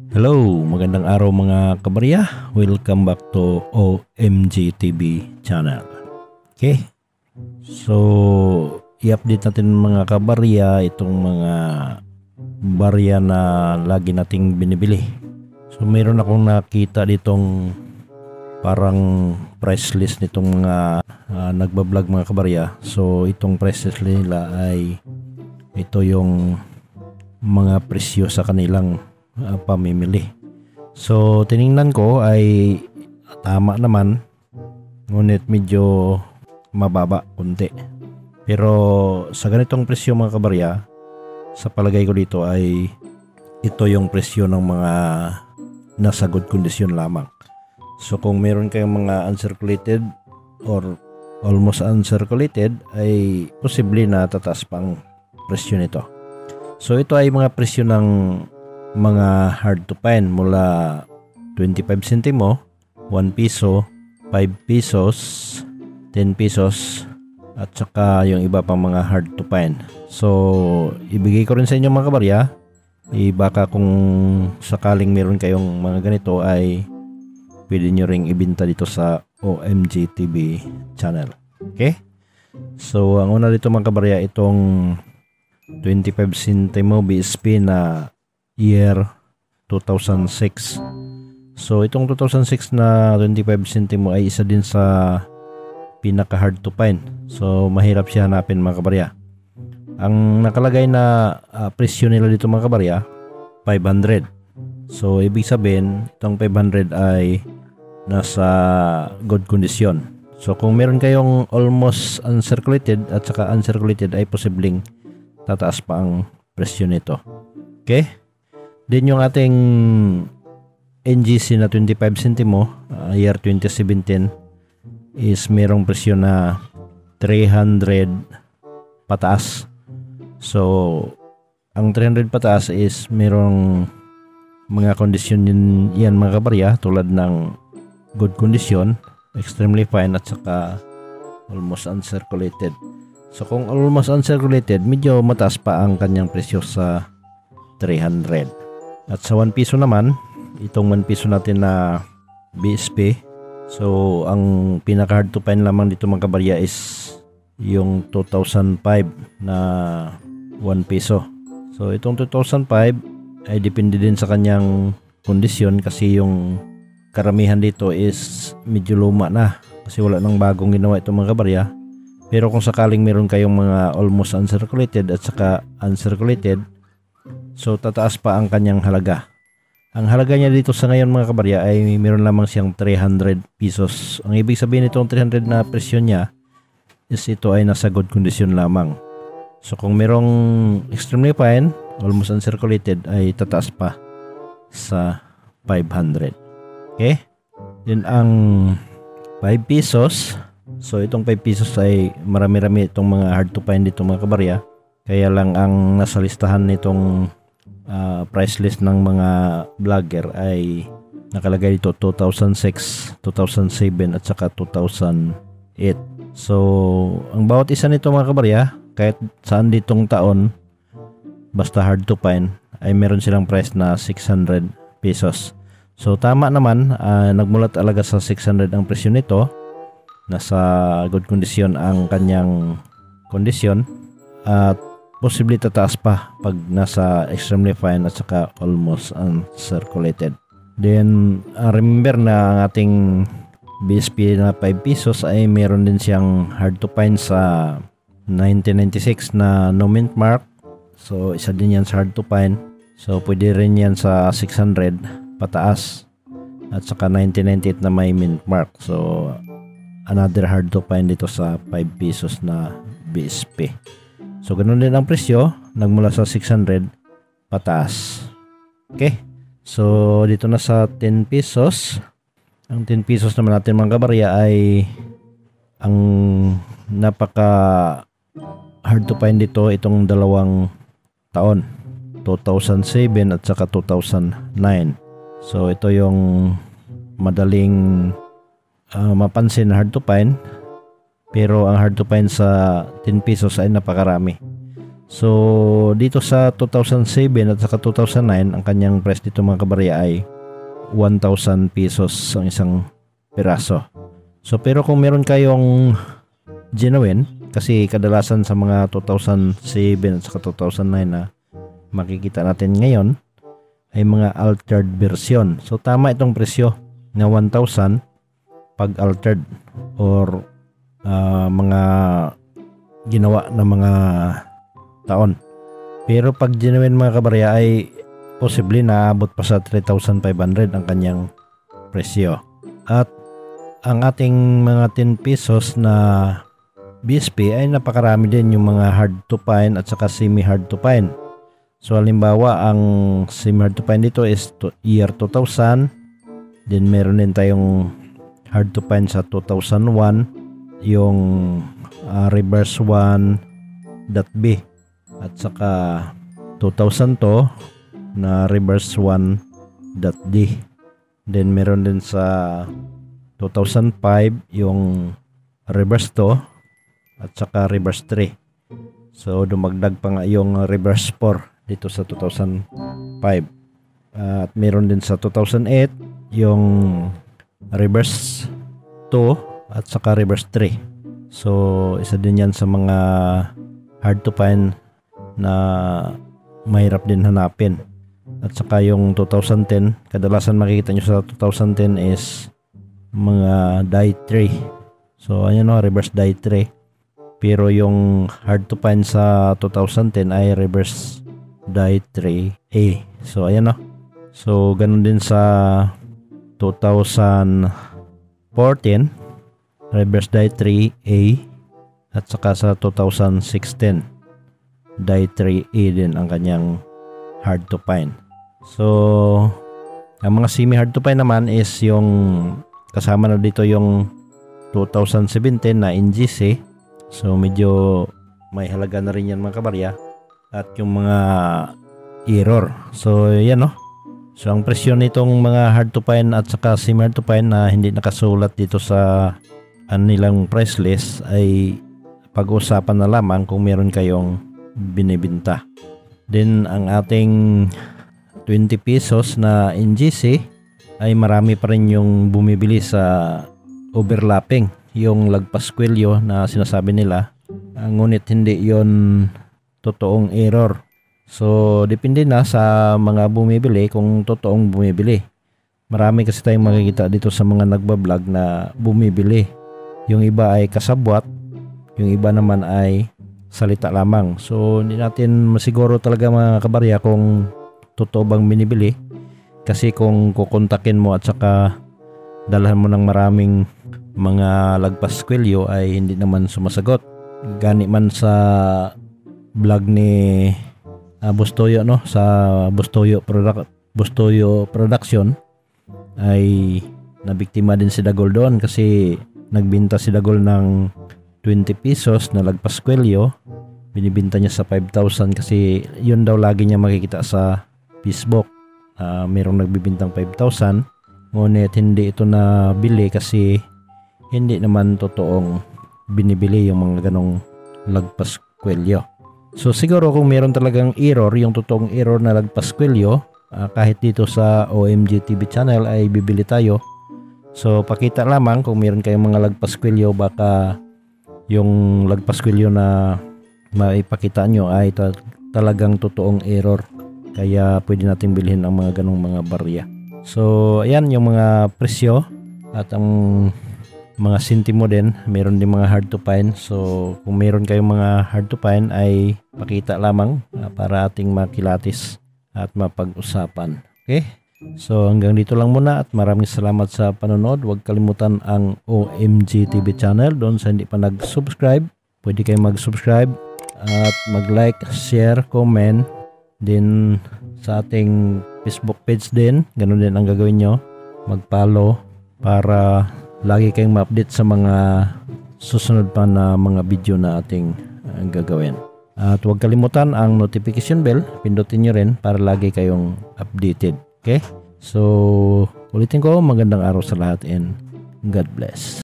Hello, magandang araw mga kabarya. Welcome back to OMG TV channel. Okay, so i-update natin mga kabarya itong mga barya na lagi nating binibili. So mayroon akong nakita ditong parang price list nitong mga nagbablog mga kabarya. So itong price list nila ay ito yung mga presyo sa kanilang pamimili. So tiningnan ko ay tama naman, ngunit medyo mababa kunti. Pero sa ganitong presyo mga kabarya, sa palagay ko dito ay ito yung presyo ng mga nasa good condition lamang. So kung meron kayong mga uncirculated or almost uncirculated, ay posible na tataas pang presyo nito. So ito ay mga presyo ng mga hard to find mula 25 centimo, 1 piso, 5 pesos, 10 pesos at saka yung iba pang mga hard to find. So ibigay ko rin sa inyo mga kabarya, baka kung sakaling meron kayong mga ganito ay pwede nyo ring ibenta dito sa OMG TV channel. Okay, so ang una dito mga kabarya, itong 25 centimo BSP na year 2006. So itong 2006 na 25 centimo ay isa din sa pinaka hard to find. So mahirap siya hanapin mga kabarya. Ang nakalagay na presyo nila dito mga kabarya, 500. So ibig sabihin itong 500 ay nasa good condition. So kung meron kayong almost uncirculated at saka uncirculated ay posibleng tataas pa ang presyo nito. Okay? Din yung ating NGC na 25 centimo year 2017 is merong presyo na 300 pataas. So ang 300 pataas is merong mga kondisyon yan mga kabarya, tulad ng good condition, extremely fine at saka almost uncirculated. So kung almost uncirculated, medyo mataas pa ang kanyang presyo sa 300. At sa 1 piso naman, itong 1 piso natin na BSP, so ang pinaka hard to find lamang dito mga kabarya is yung 2005 na 1 piso. So itong 2005 ay depende din sa kanyang kondisyon, kasi yung karamihan dito is medyo luma na kasi wala nang bagong ginawa itong mga kabarya. Pero kung sakaling meron kayong mga almost uncirculated at saka uncirculated, so tataas pa ang kanyang halaga. Ang halaga niya dito sa ngayon mga kabarya ay meron lamang siyang 300 pesos. Ang ibig sabihin nitong 300 na presyo niya is ito ay nasa good condition lamang. So kung merong extremely fine, almost uncirculated, ay tataas pa sa 500. Okay? Then ang 5 pesos. So itong 5 pesos ay marami-rami itong mga hard to find dito mga kabarya. Kaya lang ang nasa listahan nitong price list ng mga vlogger ay nakalagay dito 2006, 2007 at saka 2008. So ang bawat isa nito mga kabarya, kahit saan ditong taon, basta hard to find, ay meron silang price na 600 pesos. So tama naman, nagmula talaga sa 600 ang presyo nito. Nasa good condition ang kanyang kondisyon at posible tataas pa pag nasa extremely fine at saka almost uncirculated. Then remember na ang ating BSP na 5 pesos ay meron din siyang hard to find sa 1996 na no mint mark. So isa din yan sa hard to find. So pwede rin yan sa 600 pataas at saka 1998 na may mint mark. So another hard to find dito sa 5 pesos na BSP. So ganun din ang presyo, nagmula sa 600 pataas. Okay, so dito na sa 10 pesos. Ang 10 pesos naman natin mga kabarya ay ang napaka hard to find dito itong dalawang taon, 2007 at saka 2009. So ito yung madaling mapansin na hard to find, pero ang hard to find sa 10 pesos ay napakarami. So dito sa 2007 at saka 2009, ang kanyang price dito mga kabarya ay 1,000 pesos ang isang piraso. So pero kung meron kayong genuine, kasi kadalasan sa mga 2007 at saka 2009 na makikita natin ngayon ay mga altered version. So tama itong presyo na 1,000 pag altered or mga ginawa na mga taon. Pero pag genuine mga kabarya ay posible na abot pa sa 3,500 ang kanyang presyo. At ang ating mga 10 pesos na BSP ay napakarami din, yung mga hard to find at saka semi hard to find. So halimbawa ang semi hard to find dito is year 2000, then meron din tayong hard to find sa 2001, yung reverse 1.b at saka 2002 na reverse 1.d. Then meron din sa 2005 yung reverse 2 at saka reverse 3. So dumagdag pa nga yung reverse 4 dito sa 2005. At meron din sa 2008 yung reverse 2 at saka reverse 3. So isa din yan sa mga hard to find na mahirap din hanapin. At saka yung 2010, kadalasan makikita nyo sa 2010 is mga die 3. So ayan o, reverse die 3. Pero yung hard to find sa 2010 ay reverse die 3A. So ayan o. So ganun din sa 2014, reverse die 3A, at saka sa 2016 die 3A din ang kanyang hard to find. So ang mga semi hard to find naman is yung kasama na dito yung 2017 na NGC. So medyo may halaga na rin yan mga kabarya. At yung mga error. So yan no. So ang presyo nitong mga hard to find at saka semi hard to find na hindi nakasulat dito sa nilang price list ay pag-usapan na lamang kung meron kayong binibenta. Then ang ating 20 pesos na NGC ay marami pa rin yung bumibili sa overlapping, yung lagpas kwelyo na sinasabi nila, ngunit hindi yon totoong error. So depende na sa mga bumibili kung totoong bumibili. Marami kasi tayong makikita dito sa mga nagbablog na bumibili. Yung iba ay kasabwat, yung iba naman ay salita lamang. So hindi natin masiguro talaga mga kabarya kung totoo bang binibili, kasi kung kukontakin mo at saka dalhan mo ng maraming mga lagpas kwelyo ay hindi naman sumasagot. Gani man sa vlog ni Bustoyo no, sa Bustoyo Production ay nabiktima din si Dagol doon kasi nagbinta si Dagol ng 20 pesos na lagpas kwelyo. Binibinta niya sa 5,000 kasi yun daw lagi niya makikita sa Facebook. Merong nagbibintang 5,000, ngunit hindi ito na bili kasi hindi naman totoong binibili yung mga ganong lagpas kwelyo. So siguro kung meron talagang error, yung totoong error na lagpas kwelyo, kahit dito sa OMG TV channel ay bibili tayo. So pakita lamang kung meron kayong mga lagpas kwelyo, baka yung lagpas kwelyo na maipakita nyo ay talagang totoong error. Kaya pwede natin bilhin ang mga ganong mga barya. So ayan yung mga presyo at ang mga sentimo din. Meron din mga hard to find. So kung meron kayong mga hard to find ay pakita lamang para ating makilatis at mapag-usapan. Okay? So hanggang dito lang muna at maraming salamat sa panonood. Huwag kalimutan ang OMG TV channel. Doon sa hindi pa nag-subscribe, pwede kayong mag-subscribe at mag-like, share, comment. Din sa ating Facebook page din, ganun din ang gagawin nyo, mag-follow para lagi kayong ma-update sa mga susunod pa na mga video na ating gagawin. At huwag kalimutan ang notification bell, pindutin nyo rin para lagi kayong updated. Okay? So ulitin ko, magandang araw sa lahat and God bless.